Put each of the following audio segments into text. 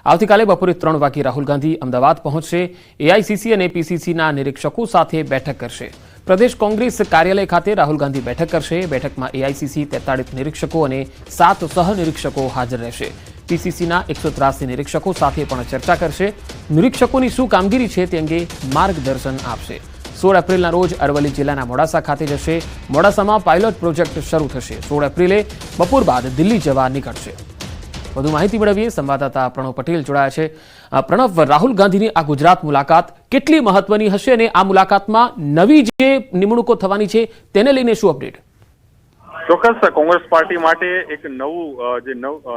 આવતીકાલે બપોરે 3 વાગે રાહુલ ગાંધી અમદાવાદ પહોંચશે। એઆઈસીસી અને પીસીસીના નિરીક્ષકો સાથે બેઠક કરશે। પ્રદેશ કોંગ્રેસ કાર્યાલય ખાતે રાહુલ ગાંધી બેઠક કરશે। બેઠકમાં એઆઈસીસી 43 નિરીક્ષકો અને 7 સહનિરીક્ષકો હાજર રહેશે। પીસીસીના 183 નિરીક્ષકો સાથે પણ ચર્ચા કરશે। નિરીક્ષકોની શું કામગીરી છે તે અંગે માર્ગદર્શન આપશે। 16 એપ્રિલના રોજ અરવલ્લી જિલ્લાના મોડાસા ખાતે જશે। મોડાસામાં પાયલોટ પ્રોજેક્ટ શરૂ થશે। 16 એપ્રિલે બપોર બાદ દિલ્હી જવા નીકળશે। વધુ માહિતી મેળવીએ, સંવાદદાતા પ્રણવ પટેલ જોડાયા છે। પ્રણવ, રાહુલ ગાંધીની આ ગુજરાત મુલાકાત કેટલી મહત્વની હશે અને આ મુલાકાતમાં નવી જે નિમણૂકો થવાની છે તેને લઈને શું અપડેટ? ચોક્કસ કોંગ્રેસ પાર્ટી માટે એક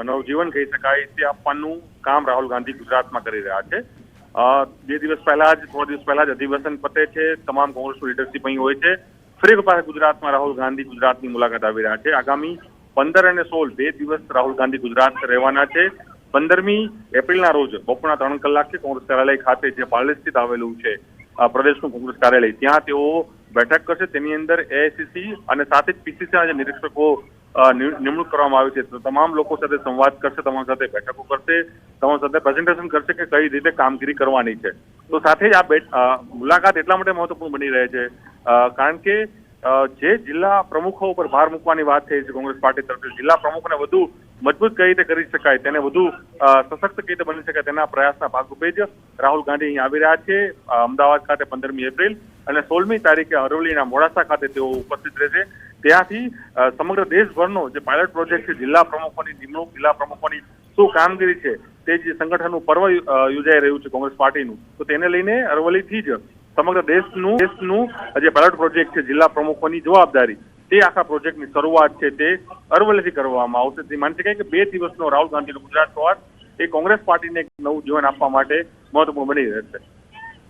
નવજીવન કહી શકાય તે આપવાનું કામ રાહુલ ગાંધી ગુજરાતમાં કરી રહ્યા છે। 2 દિવસ પહેલા જ 3 દિવસ પહેલા જ અધિવેશન પતે છે। તમામ કોંગ્રેસનું લીડરશીપ અહીં હોય છે। ફરી વખત ગુજરાતમાં રાહુલ ગાંધી ગુજરાતની મુલાકાત આવી રહ્યા છે। આગામી 15 અને 16 2 દિવસ રાહુલ ગાંધી ગુજરાત રહેવાના છે। 15મી એપ્રિલના રોજ બપોરના 3 કલાકે કોંગ્રેસ કાર્યાલય ખાતે જે પાર્લેજ સ્થિત આવેલું છે પ્રદેશનું કોંગ્રેસ કાર્યાલય, ત્યાં તેઓ બેઠક કરશે। તેની અંદર એઆઈસીસી અને સાથે જ પીસીસીના જે નિરીક્ષકો નિમણૂક કરવામાં આવી છે તો તમામ લોકો સાથે સંવાદ કરશે, તમામ સાથે બેઠકો કરશે, તમામ સાથે પ્રેઝન્ટેશન કરશે કે કઈ રીતે કામગીરી કરવાની છે। તો સાથે જ આ મુલાકાત એટલા માટે મહત્વપૂર્ણ બની રહે છે કારણ કે જે જિલ્લા પ્રમુખો ઉપર ભાર મૂકવાની વાત થઈ છે કોંગ્રેસ પાર્ટી તરફથી, જિલ્લા પ્રમુખને વધુ મજબૂત કઈ રીતે કરી શકાય, તેને વધુ સશક્ત કઈ રીતે બની શકાય તેના પ્રયાસના ભાગરૂપે જ રાહુલ ગાંધી અહીં આવી રહ્યા છે। અમદાવાદ ખાતે 15મી એપ્રિલ અને 16મી તારીખે અરવલ્લીના મોડાસા ખાતે તેઓ ઉપસ્થિત રહેશે। ત્યાંથી સમગ્ર દેશભરનો જે પાયલોટ પ્રોજેક્ટ છે, જિલ્લા પ્રમુખોની નિમણૂક, જિલ્લા પ્રમુખોની શું કામગીરી છે, તે જે સંગઠનનું પર્વ યોજાઈ રહ્યું છે કોંગ્રેસ પાર્ટીનું, તો તેને લઈને અરવલ્લીથી જ સમગ્ર દેશનું જે પાયલોટ પ્રોજેક્ટ છે, જિલ્લા પ્રમુખોની જવાબદારી, તે આખા પ્રોજેક્ટની શરૂઆત છે તે અરવલ્લીથી કરવામાં આવશે। તે માની શકાય કે 2 દિવસનો રાહુલ ગાંધીનો ગુજરાત પ્રવાસ એ કોંગ્રેસ પાર્ટીને એક નવું જીવન આપવા માટે મહત્વપૂર્ણ બની રહેશે।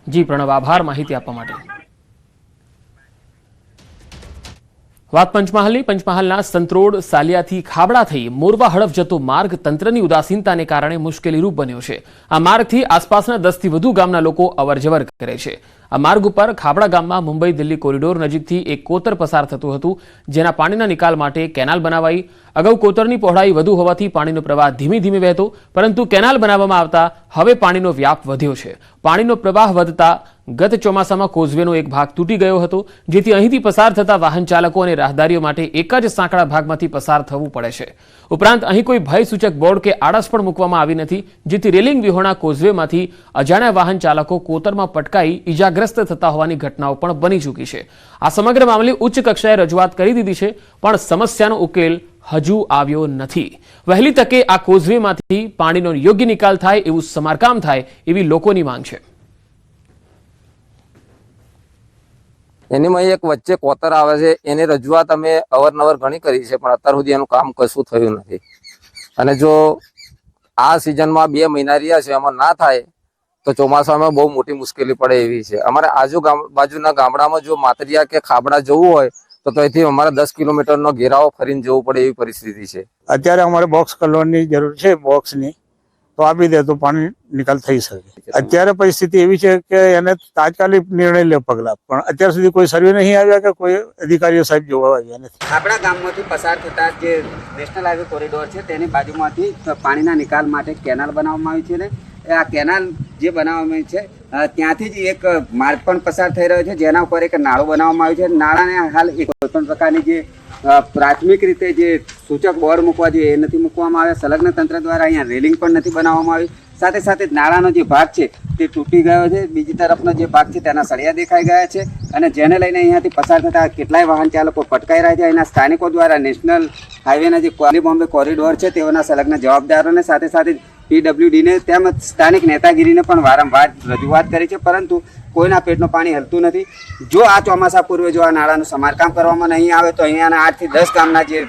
જી પ્રણવ, આભાર માહિતી આપવા માટે। વાત પંચમહાલની। પંચમહાલના સંતરોડ સાલિયાથી ખાબડા થઈ મોરવા હડફ જતો માર્ગ તંત્રની ઉદાસીનતાને કારણે મુશ્કેલીરૂપ બન્યો છે। આ માર્ગથી આસપાસના 10થી વધુ ગામના લોકો અવરજવર કરે છે। આ માર્ગ ઉપર ખાબડા ગામમાં મુંબઈ દિલ્હી કોરિડોર નજીકથી એક કોતર પસાર થતું હતું, જેના પાણીના નિકાલ માટે કેનાલ બનાવાઈ। અગાઉ કોતરની પહોળાઈ વધુ હોવાથી પાણીનો પ્રવાહ ધીમે ધીમે વહેતો, પરંતુ કેનાલ બનાવવામાં આવતા હવે પાણીનો વ્યાપ વધ્યો છે। પાણીનો પ્રવાહ વધતા ગત ચોમાસામાં કોઝવેનો એક ભાગ તૂટી ગયો હતો, જેથી અહીંથી પસાર થતા વાહન ચાલકો અને રાહદારીઓ માટે એક જ સાંકડા ભાગમાંથી પસાર થવું પડે છે। ઉપરાંત અહીં કોઈ ભયસૂચક બોર્ડ કે આળસ પણ મૂકવામાં આવી નથી, જેથી રેલિંગ વિહોણા કોઝવેમાંથી અજાણ્યા વાહન ચાલકો કોતરમાં પટકાઈ ઈજાગ્રસ્ત થતા હોવાની ઘટનાઓ પણ બની ચૂકી છે। આ સમગ્ર મામલે ઉચ્ચ કક્ષાએ રજૂઆત કરી દીધી છે, પણ સમસ્યાનો ઉકેલ હજુ આવ્યો નથી। વહેલી તકે આ કોઝવેમાંથી પાણીનો યોગ્ય નિકાલ થાય, એવું સમારકામ થાય એવી લોકોની માંગ છે। એનીમાં એક વચ્ચે કોતર આવે છે, એની રજૂઆત અમે અવારનવાર ઘણી કરી છે, પણ અત્યાર સુધી એનું કામ કશું થયું નથી। અને જો આ સિઝનમાં 2 મહિના રહ્યા છે, એમાં ના થાય તો ચોમાસામાં બહુ મોટી મુશ્કેલી પડે એવી છે। અમારે બાજુના ગામડામાં જો માતરિયા કે ખાબડા જવું હોય તો અહીંથી અમારે 10 કિલોમીટરનો ઘેરાવો ફરીને જવું પડે એવી પરિસ્થિતિ છે। અત્યારે અમારે બોક્સ કરવાની જરૂર છે, બોક્સની તો આપી દે તો પાણી નિકાલ થઈ શકે। અત્યારે પરિસ્થિતિ એવી છે કે એને તાત્કાલિક નિર્ણય લે પગલા, પણ અત્યાર સુધી કોઈ સર્વે નહીં આવ્યા કે કોઈ અધિકારીઓ સાહેબ જોવા આવ્યા નથી। ખાબડા ગામમાંથી પસાર થતા જે નેશનલ હાઈવે કોરિડોર છે તેની બાજુમાંથી પાણીના નિકાલ માટે કેનાલ બનાવવામાં આવી છે ને આ કેનાલ જે બનાવવામાં આવી છે ત્યાંથી જ એક માર્ગ પણ પસાર થઈ રહ્યો છે, જેના ઉપર એક નાળું બનાવવામાં આવ્યું છે। નાળાને હાલ કોઈપણ પ્રકારની જે પ્રાથમિક રીતે જે સૂચક બોર્ડ મૂકવા જોઈએ એ નથી મૂકવામાં આવ્યા। સંલગ્ન તંત્ર દ્વારા અહીંયા રેલિંગ પણ નથી બનાવવામાં આવી। સાથે સાથે નાળાનો જે ભાગ છે તે તૂટી ગયો છે, બીજી તરફનો જે ભાગ છે તેના સળિયા દેખાઈ ગયા છે, અને જેને લઈને અહીંયાથી પસાર થતા કેટલાય વાહન ચાલકો પટકાઈ રહ્યા છે। અહીંના સ્થાનિકો દ્વારા નેશનલ હાઈવેના જે દિલ્હી બોમ્બે કોરિડોર છે તેઓના સંલગ્ન જવાબદારોને સાથે સાથે પીડબ્લ્યુડીને તેમજ સ્થાનિક નેતાગીરીને પણ વારંવાર રજૂઆત કરી છે, પરંતુ કોઈના પેટનું પાણી હલતું નથી। જો આ ચોમાસા પૂર્વે જો આ નાળાનું સમારકામ કરવામાં નહીં આવે તો અહીંયાના 8 થી 10 ગામના જે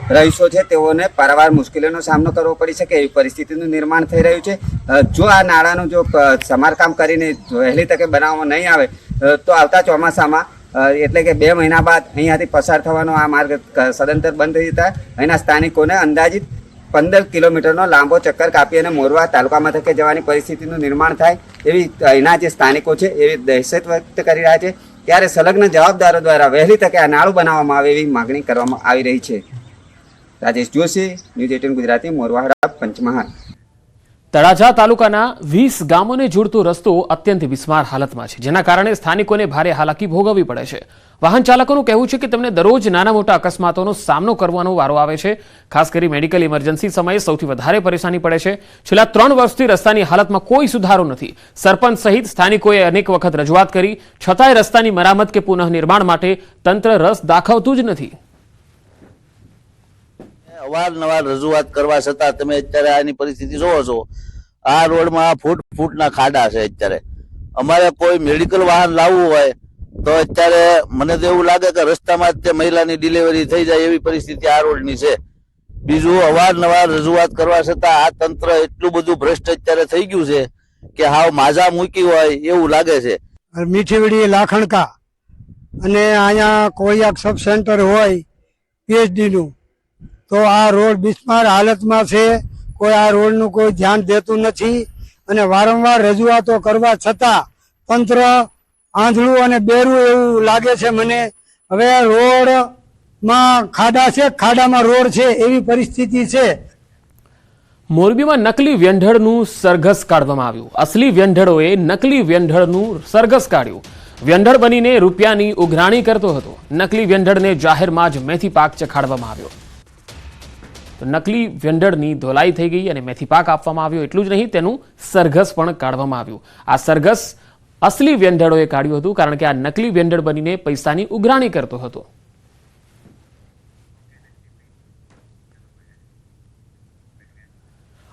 રહીશો છે તેઓને પારાવાર મુશ્કેલીનો સામનો કરવો પડી શકે એવી પરિસ્થિતિનું નિર્માણ થઈ રહ્યું છે। જો આ નાળાનું જો સમારકામ કરીને વહેલી તકે બનાવવામાં નહીં આવે તો આવતા ચોમાસામાં એટલે કે 2 મહિના બાદ અહીંયાથી પસાર થવાનો આ માર્ગ સદંતર બંધ થઈ જતા અહીંના સ્થાનિકોને અંદાજિત 15 કિલોમીટરનો લાંબો ચક્કર કાપી અને મોરવા તાલુકા મથકે જવાની પરિસ્થિતિનું નિર્માણ થાય એવી અહીંના જે સ્થાનિકો છે એવી દહેશત વ્યક્ત કરી રહ્યા છે। ત્યારે સંલગ્ન જવાબદારો દ્વારા વહેલી તકે આ નાળું બનાવવામાં આવે એવી માગણી કરવામાં આવી રહી છે। રાજેશ જોશી, ન્યૂઝ 18 ગુજરાતી, મોરવા હડફ, પંચમહાલ। તળાજા તાલુકાના 20 ગામોને જોડતો રસ્તો અત્યંત બિસ્માર હાલતમાં છે, જેના કારણે સ્થાનિકોને ભારે હાલાકી ભોગવવી પડે છે. વાહન ચાલકોનું કહેવું છે કે તેમને દરરોજ નાના મોટા અકસ્માતોનો સામનો કરવાનો વારો આવે છે. ખાસ કરી મેડિકલ ઇમરજન્સી સમયે સૌથી વધારે પરેશાની પડે છે. છેલ્લા 3 વર્ષથી રસ્તાની હાલતમાં કોઈ સુધારો નથી. સરપંચ સહિત સ્થાનિકોએ અનેક વખત રજૂઆત કરી, છતાંય રસ્તાની મરામત કે પુનઃનિર્માણ માટે તંત્ર રસ દાખવતું જ નથી. અવારનવાર રજૂઆત કરવા છતાં તમે અત્યારે આની પરિસ્થિતિ જોવો છો. આ રોડમાં ફૂટના ખાડા છે. અત્યારે અમારે કોઈ મેડિકલ વાહન લાવવું હોય તો અત્યારે મને તો એવું લાગે કે રસ્તામાં જ તે મહિલાની ડિલિવરી થઈ જાય એવી પરિસ્થિતિ આ રોડની છે. બીજું, અવારનવાર રજૂઆત કરવા છતાં આ તંત્ર એટલું બધું ભ્રષ્ટ અત્યારે થઈ ગયું છે કે હાવ માજા મૂકી હોય એવું લાગે છે. મીઠીવડી લાખણકા અને અહીંયા કોઈ એક સબ સેન્ટર હોય PhD નું, તો આ રોડ બિસ્માર હાલતમાં છે. કોઈ આ રોડનું કોઈ ધ્યાન દેતું નથી અને વારંવાર રજૂઆતો કરવા છતાં તંત્ર આંધળું અને બેરું એવું લાગે છે મને. હવે રોડમાં ખાડા છે, ખાડામાં રોડ છે એવી પરિસ્થિતિ છે. મોરબીમાં નકલી વ્યંઢળનું સરઘસ કાઢવામાં આવ્યું. અસલી વ્યંઢળોએ નકલી વ્યંઢળનું સરઘસ કાઢ્યું. વ્યંઢળ બનીને રૂપિયાની ઉઘરાણી કરતો હતો. નકલી વ્યંઢળને જાહેરમાં જ મેથી પાક ચખાડવામાં આવ્યો. તો નકલી વ્યંઢળની ધોલાઈ થઈ ગઈ અને મેથી પાક આપવામાં આવ્યો. એટલું જ નહીં, તેનું સરઘસ પણ કાઢવામાં આવ્યું. આ સરઘસ અસલી વ્યંઢળોએ કાઢ્યું હતું, કારણ કે આ નકલી વ્યંઢળ બનીને પૈસાની ઉઘરાણી કરતો હતો.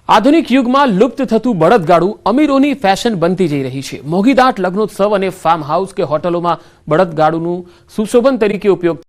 આધુનિક યુગમાં લુપ્ત થતું બળદગાડું અમીરોની ફેશન બનતી જઈ રહી છે. મોંઘીદાટ લગ્નોત્સવ અને ફાર્મ હાઉસ કે હોટલોમાં બળદગાડુનું સુશોભન તરીકે ઉપયોગ